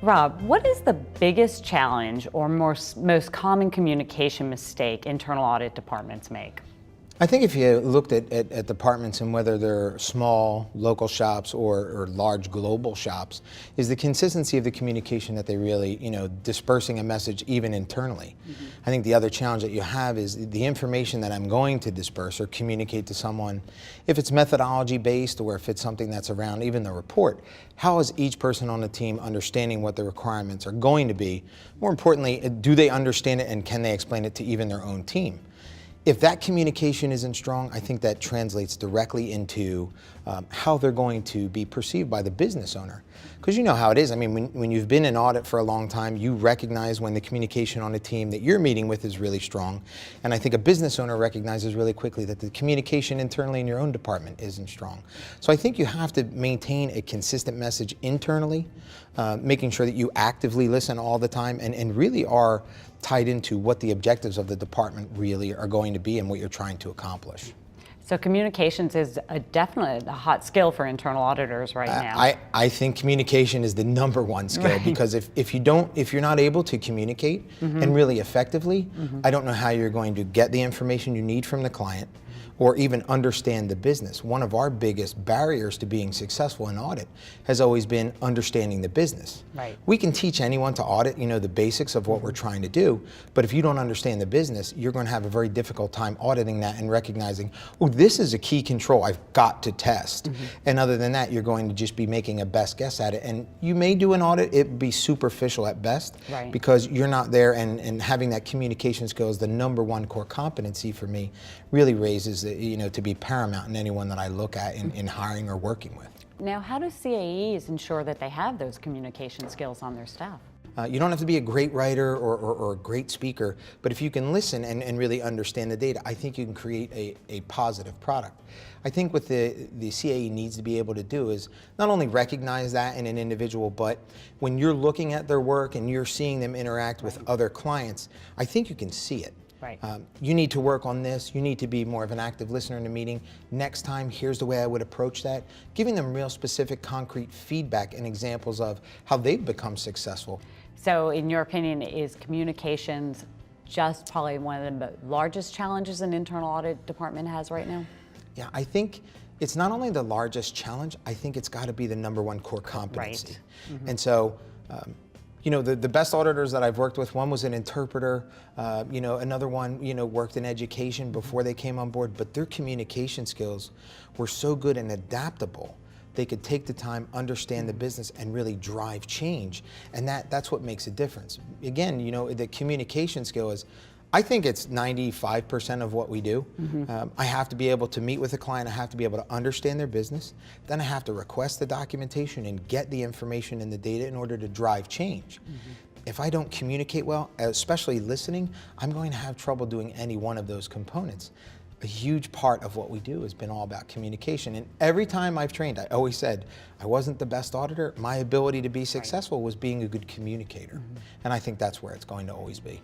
Rob, what is the biggest challenge or most common communication mistake internal audit departments make? I think if you looked at departments and whether they're small local shops or large global shops, is the consistency of the communication that they really, dispersing a message even internally. I think the other challenge that you have is the information that I'm going to disperse or communicate to someone, if it's methodology based or if it's something that's around even the report, how is each person on the team understanding what the requirements are going to be? More importantly, do they understand it and can they explain it to even their own team? If that communication isn't strong, I think that translates directly into how they're going to be perceived by the business owner. Because you know how it is. I mean, when you've been in audit for a long time, you recognize when the communication on a team that you're meeting with is really strong. And I think a business owner recognizes really quickly that the communication internally in your own department isn't strong. So I think you have to maintain a consistent message internally, making sure that you actively listen all the time and really are tied into what the objectives of the department really are going to be and what you're trying to accomplish. So communications is definitely a hot skill for internal auditors right now. I think communication is the number one skill, Right. because if you're not able to communicate and really effectively, I don't know how you're going to get the information you need from the client or even understand the business. One of our biggest barriers to being successful in audit has always been understanding the business. Right. We can teach anyone to audit, the basics of what we're trying to do, but if you don't understand the business, you're going to have a very difficult time auditing that and recognizing, oh, this is a key control I've got to test. And other than that, you're going to just be making a best guess at it. And you may do an audit, it be superficial at best, Right. because you're not there, and having that communication skill is the number one core competency for me, really raises to be paramount in anyone that I look at in hiring or working with. Now, how do CAEs ensure that they have those communication skills on their staff? You don't have to be a great writer or a great speaker, but if you can listen and really understand the data, I think you can create a positive product. I think what the CAE needs to be able to do is not only recognize that in an individual, but when you're looking at their work and you're seeing them interact with other clients, I think you can see it. Right. You need to work on this. You need to be more of an active listener in the meeting. Next time, here's the way I would approach that. Giving them real specific, concrete feedback and examples of how they've become successful. So in your opinion, is communications just probably one of the largest challenges an internal audit department has right now? Yeah, I think it's not only the largest challenge, I think it's got to be the number one core competency. Right. And so, the best auditors that I've worked with, one was an interpreter, another one, worked in education before they came on board, but their communication skills were so good and adaptable. They could take the time, understand the business, and really drive change. And that's what makes a difference. Again, the communication skill is, I think it's 95% of what we do. I have to be able to meet with a client. I have to be able to understand their business. Then I have to request the documentation and get the information and the data in order to drive change. If I don't communicate well, especially listening, I'm going to have trouble doing any one of those components. A huge part of what we do has been all about communication. And every time I've trained, I always said, I wasn't the best auditor. My ability to be successful was being a good communicator. And I think that's where it's going to always be.